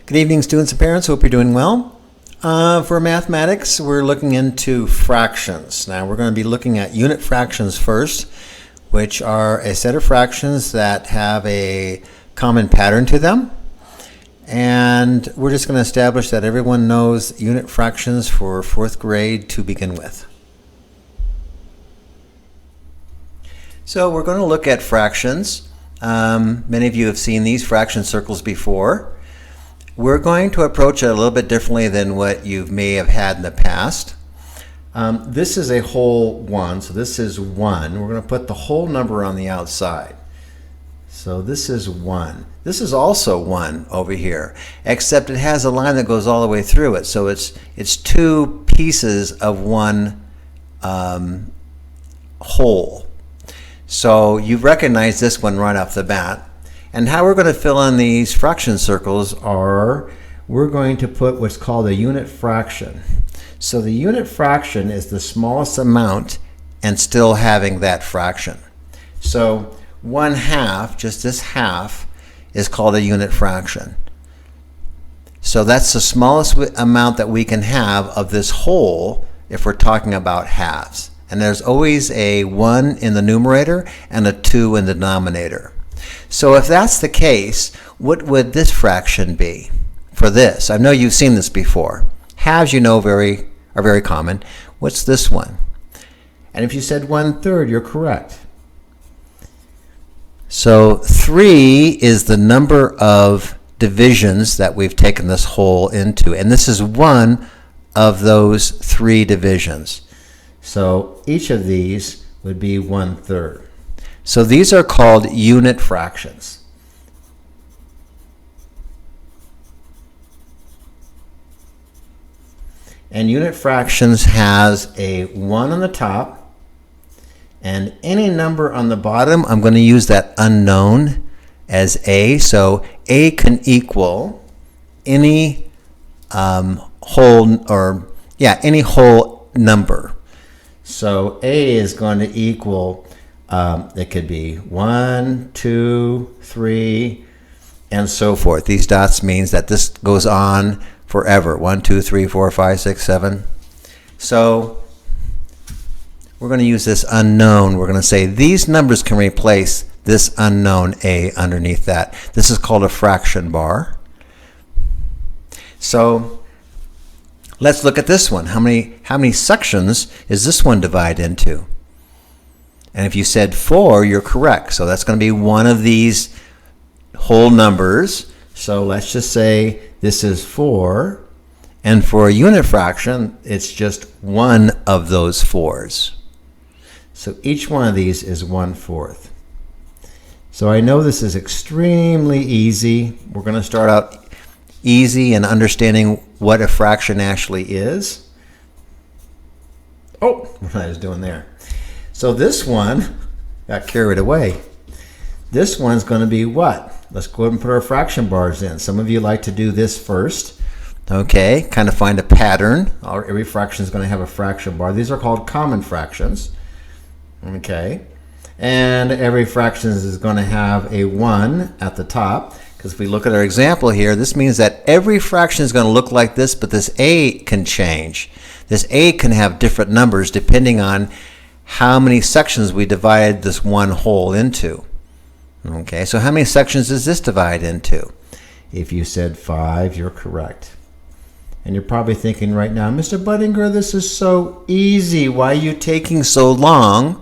Good evening, students and parents. Hope you're doing well. For mathematics, we're looking into fractions. Now, we're going to be looking at unit fractions first, which are a set of fractions that have a common pattern to them. And we're just going to establish that everyone knows unit fractions for fourth grade to begin with. So we're going to look at fractions. Many of you have seen these fraction circles before. We're going to approach it a little bit differently than what you may have had in the past. This is a whole 1, so this is 1. We're going to put the whole number on the outside. So this is 1. This is also 1 over here, except it has a line that goes all the way through it. So it's two pieces of one whole. So you recognize this one right off the bat. And how we're going to fill in these fraction circles are, we're going to put what's called a unit fraction. So the unit fraction is the smallest amount and still having that fraction. So 1/2, just this half, is called a unit fraction. So that's the smallest amount that we can have of this whole if we're talking about halves. And there's always a 1 in the numerator and a 2 in the denominator. So if that's the case, what would this fraction be for this? I know you've seen this before. Halves, you know, are very common. What's this one? And if you said 1/3, you're correct. So 3 is the number of divisions that we've taken this whole into, and this is one of those 3 divisions. So each of these would be 1/3. So these are called unit fractions. And unit fractions has a 1 on the top, and any number on the bottom, I'm going to use that unknown as a. So a can equal any any whole number. So a is going to equal, it could be 1, 2, 3, and so forth. These dots means that this goes on forever. 1, 2, 3, 4, 5, 6, 7. So we're going to use this unknown. We're going to say these numbers can replace this unknown a underneath that. This is called a fraction bar. So let's look at this one. How many sections is this one divided into? And if you said 4, you're correct. So that's going to be one of these whole numbers. So let's just say this is 4. And for a unit fraction, it's just one of those 4s. So each one of these is 1/4. So I know this is extremely easy. We're going to start out easy and understanding what a fraction actually is. Oh, what I was doing there. So this one got carried away. This one's going to be what? Let's go ahead and put our fraction bars in. Some of you like to do this first. Okay, kind of find a pattern. Every fraction is going to have a fraction bar. These are called common fractions. Okay, and every fraction is going to have a 1 at the top. Because if we look at our example here, this means that every fraction is going to look like this, but this a can change. This a can have different numbers depending on how many sections we divide this one whole into. Okay, so how many sections does this divide into? If you said 5, you're correct. And you're probably thinking right now, Mr. Budinger, this is so easy. Why are you taking so long?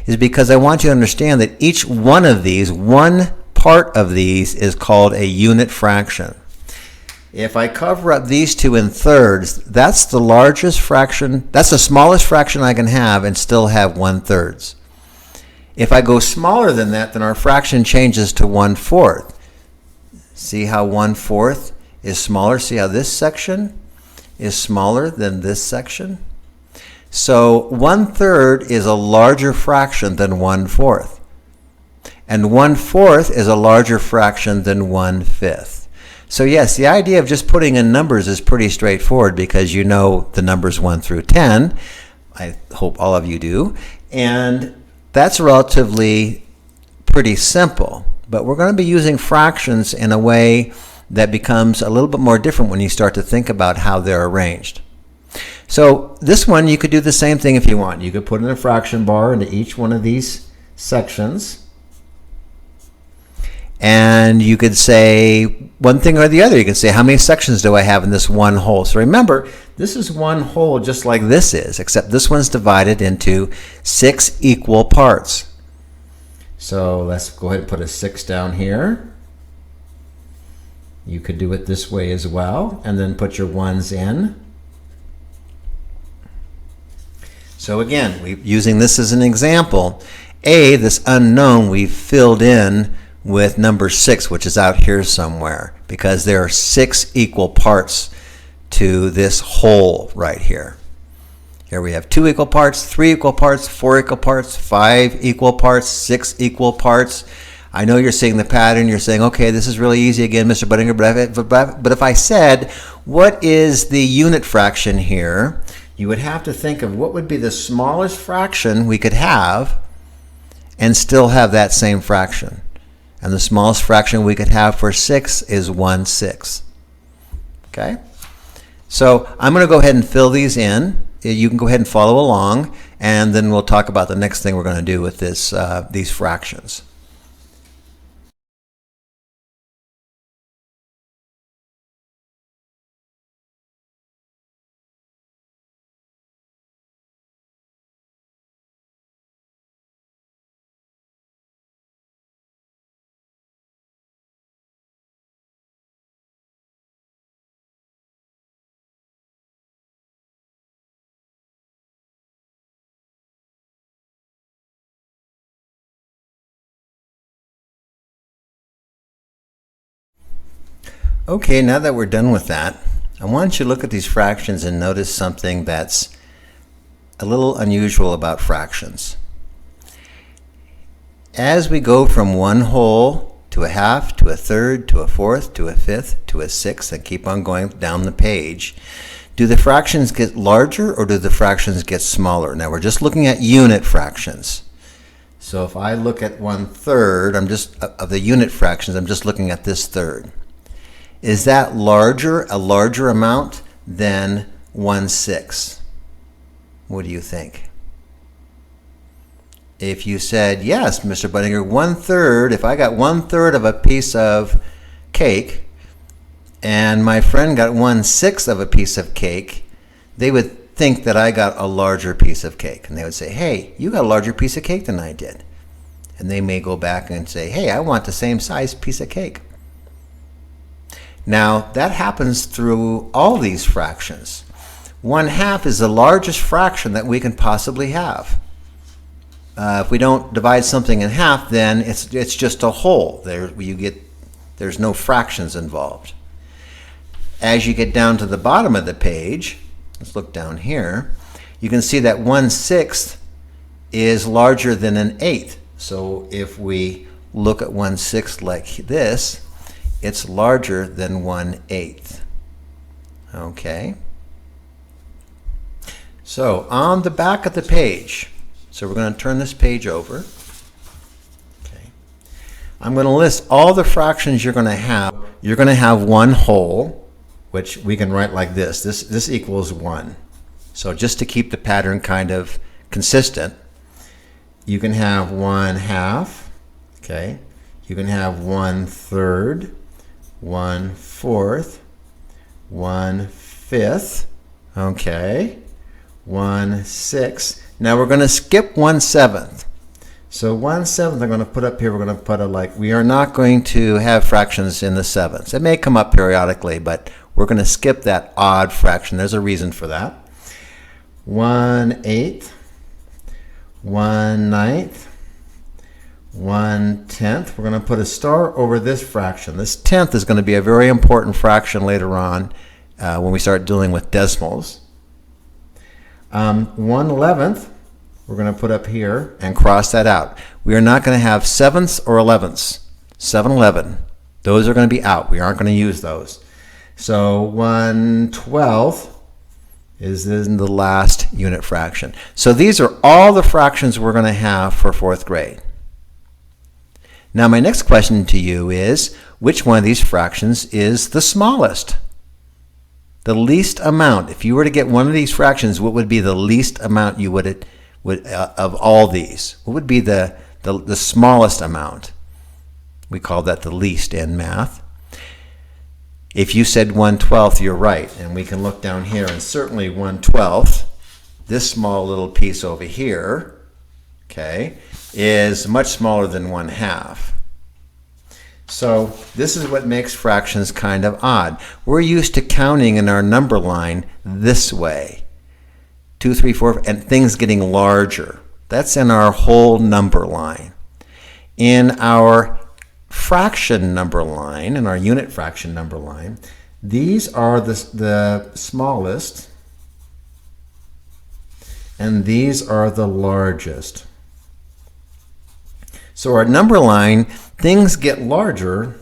Is because I want you to understand that each one of these, one part of these, is called a unit fraction. If I cover up these two in thirds, that's the largest fraction, that's the smallest fraction I can have and still have 1/3. If I go smaller than that, then our fraction changes to 1/4. See how 1/4 is smaller? See how this section is smaller than this section? So 1/3 is a larger fraction than 1/4. And 1/4 is a larger fraction than 1/5. So yes, the idea of just putting in numbers is pretty straightforward because you know the numbers 1 through 10. I hope all of you do. And that's relatively pretty simple. But we're going to be using fractions in a way that becomes a little bit more different when you start to think about how they're arranged. So this one, you could do the same thing if you want. You could put in a fraction bar into each one of these sections, and you could say one thing or the other. You can say, how many sections do I have in this one whole? So remember, this is one whole just like this is, except this one's divided into 6 equal parts. So let's go ahead and put a 6 down here. You could do it this way as well, and then put your 1s in. So again, using this as an example, A, this unknown, we've filled in with number 6, which is out here somewhere, because there are 6 equal parts to this whole right here. Here we have 2 equal parts, 3 equal parts, 4 equal parts, 5 equal parts, 6 equal parts. I know you're seeing the pattern. You're saying, okay, this is really easy again, Mr. Buttinger, but if I said, what is the unit fraction here? You would have to think of what would be the smallest fraction we could have and still have that same fraction. And the smallest fraction we could have for 6 is 1/6. Okay? So I'm going to go ahead and fill these in. You can go ahead and follow along, and then we'll talk about the next thing we're going to do with this, these fractions. Okay, now that we're done with that, I want you to look at these fractions and notice something that's a little unusual about fractions. As we go from one whole to a half, to a third, to a fourth, to a fifth, to a sixth, and keep on going down the page, do the fractions get larger or do the fractions get smaller? Now we're just looking at unit fractions. So if I look at 1/3, of the unit fractions, I'm just looking at this third. Is that a larger amount than 1/6? What do you think? If you said, yes, Mr. Buttinger, 1/3, if I got 1/3 of a piece of cake and my friend got 1/6 of a piece of cake, they would think that I got a larger piece of cake. And they would say, hey, you got a larger piece of cake than I did. And they may go back and say, hey, I want the same size piece of cake. Now, that happens through all these fractions. 1/2 is the largest fraction that we can possibly have. If we don't divide something in half, then it's just a whole. There's no fractions involved. As you get down to the bottom of the page, let's look down here, you can see that 1/6 is larger than an 1/8. So if we look at 1/6 like this, it's larger than 1/8. Okay. So on the back of the page, so we're going to turn this page over. Okay. I'm going to list all the fractions you're going to have. You're going to have one whole, which we can write like this. This equals 1. So just to keep the pattern kind of consistent, you can have 1/2. Okay. You can have 1/3. 1/4, 1/5, okay, 1/6. Now we're going to skip 1/7. So 1/7 I'm going to put up here, we're going to put we are not going to have fractions in the sevens. It may come up periodically, but we're going to skip that odd fraction. There's a reason for that. 1/8, 1/9, 1/10. We're going to put a star over this fraction. This 10th is going to be a very important fraction later on when we start dealing with decimals. 1/11 we're going to put up here and cross that out. We are not going to have sevenths or 11ths. 7/11. Those are going to be out. We aren't going to use those. So 1/12 is in the last unit fraction. So these are all the fractions we're going to have for 4th grade. Now my next question to you is, which one of these fractions is the smallest. The least amount. If you were to get one of these fractions, what would be the least amount you would of all these? What would be the smallest amount? We call that the least in math. If you said 1/12, you're right. And we can look down here, and certainly 1/12, this small little piece over here, okay, is much smaller than 1/2. So this is what makes fractions kind of odd. We're used to counting in our number line this way. 2, 3, 4, and things getting larger. That's in our whole number line. In our fraction number line, in our unit fraction number line, these are the smallest, and these are the largest. So our number line, things get larger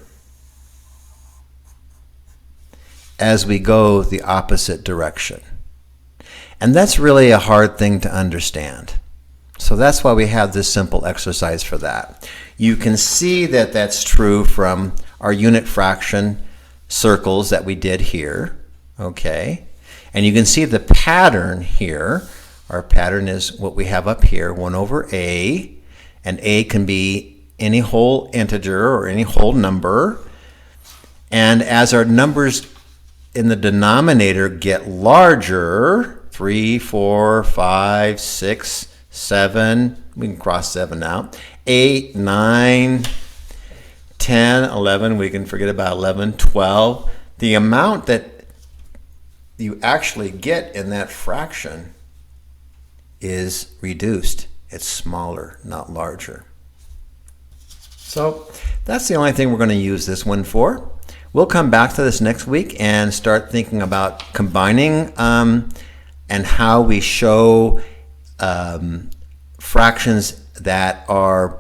as we go the opposite direction. And that's really a hard thing to understand. So that's why we have this simple exercise for that. You can see that that's true from our unit fraction circles that we did here, okay? And you can see the pattern here. Our pattern is what we have up here, 1 over a, and a can be any whole integer or any whole number. And as our numbers in the denominator get larger, 3, 4, 5, 6, 7, we can cross 7 out, 8, 9, 10, 11, we can forget about 11, 12. The amount that you actually get in that fraction is reduced. It's smaller, not larger. So that's the only thing we're going to use this one for. We'll come back to this next week and start thinking about combining and how we show fractions that are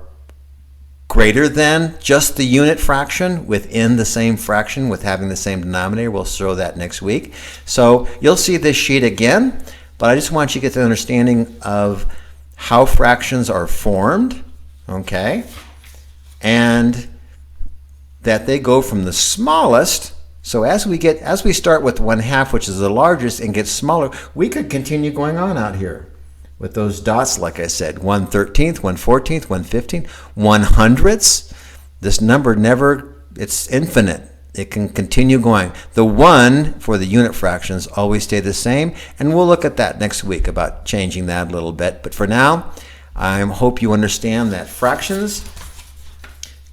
greater than just the unit fraction within the same fraction with having the same denominator. We'll show that next week. So you'll see this sheet again, but I just want you to get the understanding of how fractions are formed, okay, and that they go from the smallest. So as we start with 1/2, which is the largest, and get smaller, we could continue going on out here with those dots, like I said, 1/13, 1/14, 1/15, 1/100. This number it's infinite. It can continue going. The 1 for the unit fractions always stay the same, and we'll look at that next week about changing that a little bit. But for now, I hope you understand that fractions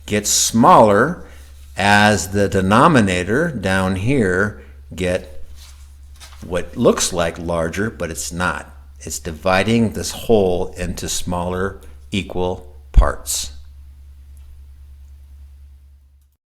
get smaller as the denominator down here get what looks like larger, but it's not. It's dividing this whole into smaller equal parts.